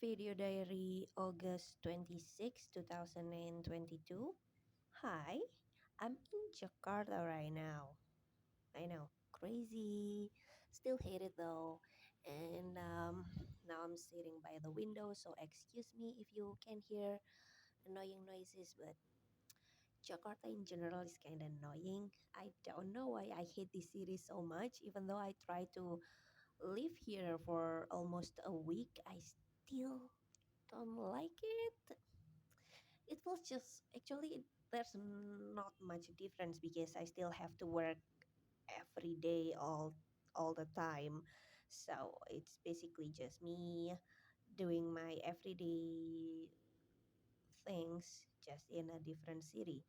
Video Diary, August 26, 2022. Hi, I'm in Jakarta right now. I know, crazy. Still hate it though. And now I'm sitting by the window, so excuse me if you can hear annoying noises, but Jakarta in general is kind of annoying. I don't know why I hate this city so much, even though I try to live here for almost a week. I still don't like it. It was just actually there's not much difference because I still have to work every day all the time. So it's basically just me doing my everyday things just in a different city.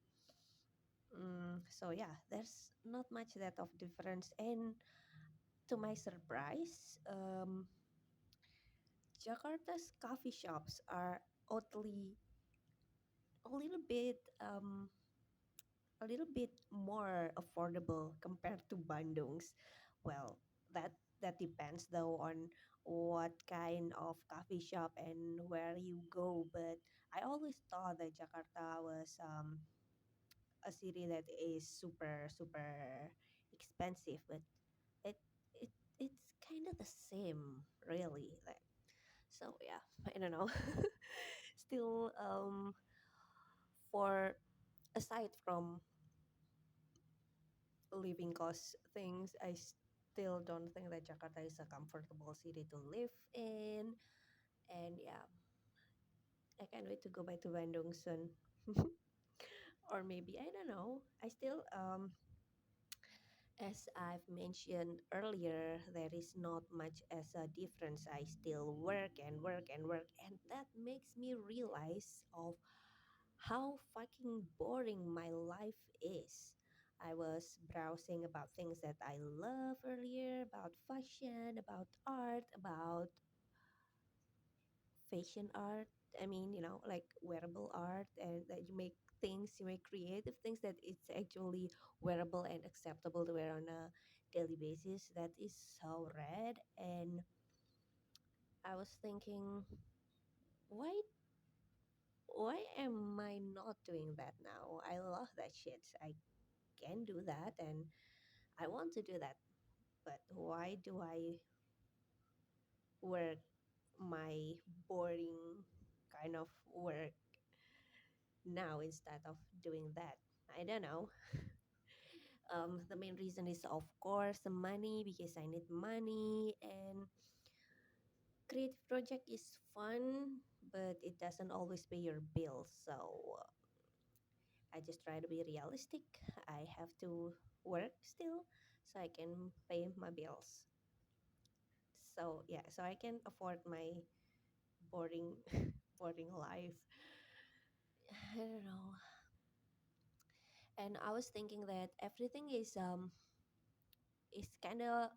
So yeah, there's not much that of difference. And to my surprise, Jakarta's coffee shops are oddly a little bit more affordable compared to Bandung's. Well, that depends though on what kind of coffee shop and where you go. But I always thought that Jakarta was a city that is super expensive, but it it it's kind of the same, really. Like so, yeah. I don't know. Still, for aside from living cost things, I still don't think that Jakarta is a comfortable city to live in. And yeah, I can't wait to go back to Bandung soon. Or maybe I don't know. I still as I've mentioned earlier, there is not much as a difference. I still work and work and work, and that makes me realize of how fucking boring my life is. I was browsing about things that I love earlier, about fashion, about art, about fashion art. I mean, like wearable art, and that you make things, you make creative things that it's actually wearable and acceptable to wear on a daily basis. That is so rad. And I was thinking, why why am I not doing that now? I love that shit. I can do that and I want to do that. But why do I work my boring kind of work now instead of doing that? I don't know. The main reason is, of course, the money because I need money, and creative project is fun, but it doesn't always pay your bills. So I just try to be realistic. I have to work still so I can pay my bills. So yeah, so I can afford my boring boring life. I don't know. And I was thinking that everything is kind of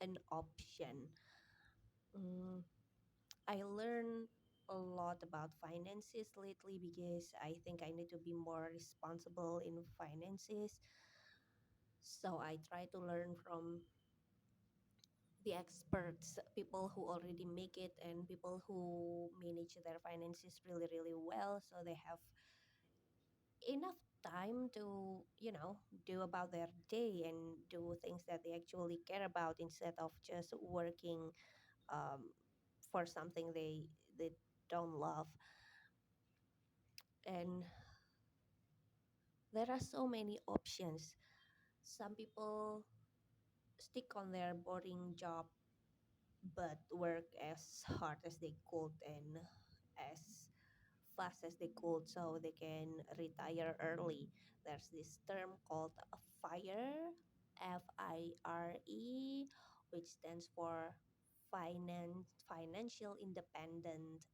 an option. Mm, I learned a lot about finances lately because I think I need to be more responsible in finances. So I try to learn from the experts, people who already make it and people who manage their finances really well, so they have enough time to do about their day and do things that they actually care about instead of just working um, for something they don't love. And there are so many options. Some people stick on their boring job but work as hard as they could and as fast as they could so they can retire early. There's this term called a FIRE, FIRE, which stands for financial independent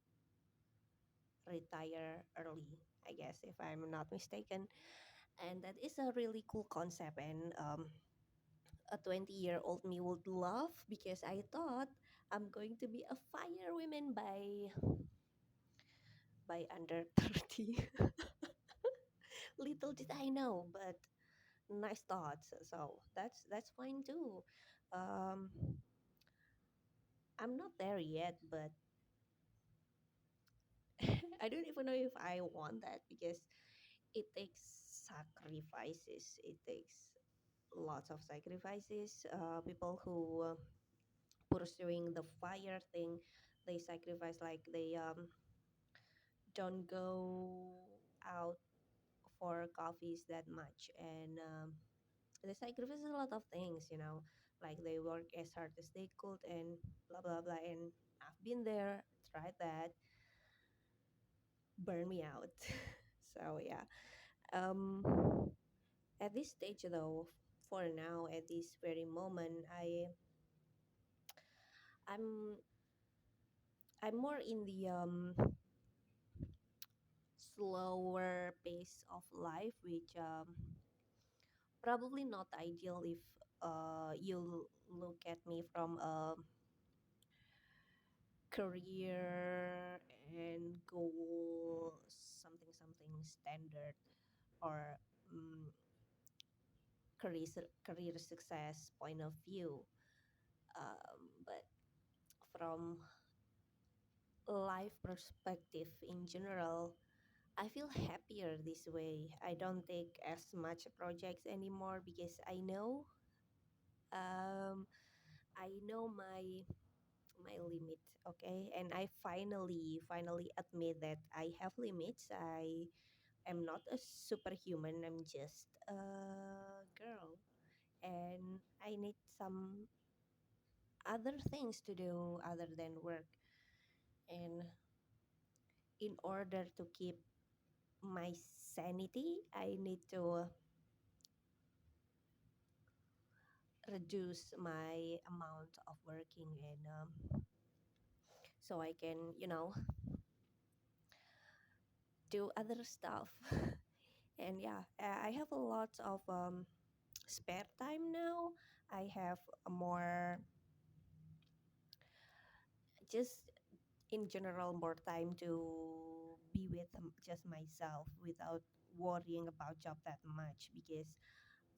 retire early, I guess, if I'm not mistaken. And that is a really cool concept. And a 20-year-old me would love because I thought I'm going to be a fire woman by under 30. Little did I know, but nice thoughts. So that's fine too. Um, I'm not there yet, but I don't even know if I want that because it takes sacrifices. It takes lots of sacrifices. People who pursuing the fire thing, they sacrifice like they don't go out for coffees that much, and they sacrifice a lot of things. Like they work as hard as they could and blah blah blah. And I've been there, tried that, burn me out. So yeah. Um, at this stage though, for now, at this very moment, I'm I'm more in the slower pace of life, which probably not ideal if you look at me from a career and goal something something standard, or um, career success point of view. But from life perspective in general, I feel happier this way. I don't take as much projects anymore because um I know my limit, okay? And I finally admit that I have limits. I am not a superhuman. I'm just a girl, and I need some other things to do other than work. And in order to keep my sanity, I need to reduce my amount of working, and so I can, do other stuff. And yeah, I have a lot of spare time now. I have a more, just in general, more time to be with just myself without worrying about job that much, because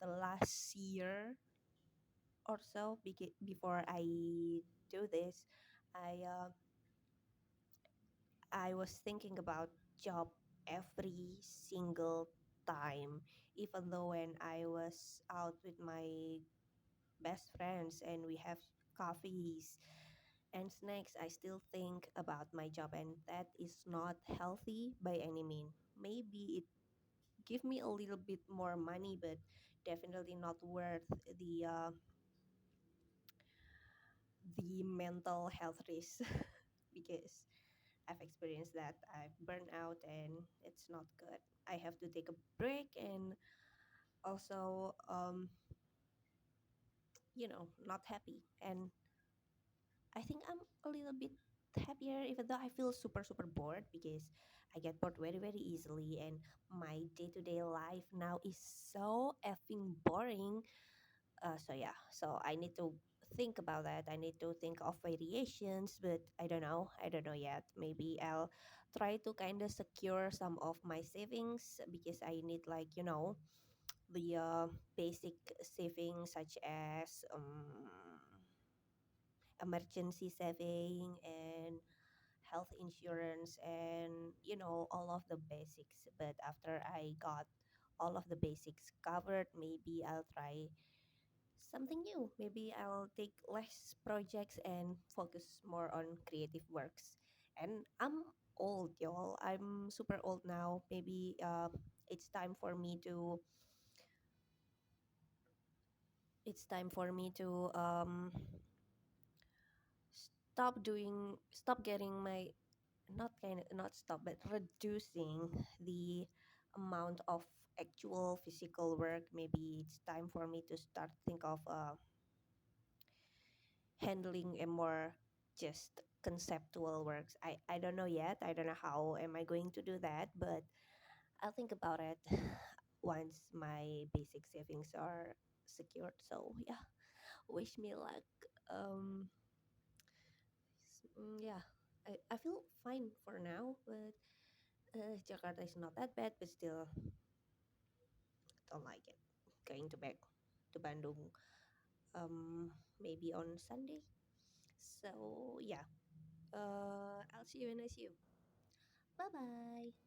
the last year or so, before I do this, I I was thinking about job every single time, even though when I was out with my best friends and we have coffees and snacks, I still think about my job, and that is not healthy by any mean. Maybe it give me a little bit more money, but definitely not worth the mental health risk because I've experienced that. I've burned out and it's not good. I have to take a break, and also not happy. And I think I'm a little bit happier, even though I feel super super bored because I get bored very very easily, and my day-to-day life now is so effing boring. So yeah, so I need to think about that. I need to think of variations, but I don't know yet. Maybe I'll try to kind of secure some of my savings, because I need, like, the basic savings, such as emergency saving and health insurance, and all of the basics. But after I got all of the basics covered, maybe I'll try something new. Maybe I'll take less projects and focus more on creative works. And I'm old, y'all. I'm super old now. Maybe it's time for me to stop getting my, not stop, but reducing the amount of actual physical work. Maybe it's time for me to start think of handling a more just conceptual works. I don't know yet. I don't know how am I going to do that, but I'll think about it once my basic savings are secured. So yeah, wish me luck. Um, yeah, I feel fine for now, but Jakarta is not that bad, but still don't like it. Going to back to Bandung, maybe on Sunday. So yeah, I'll see you when I see you. Bye bye.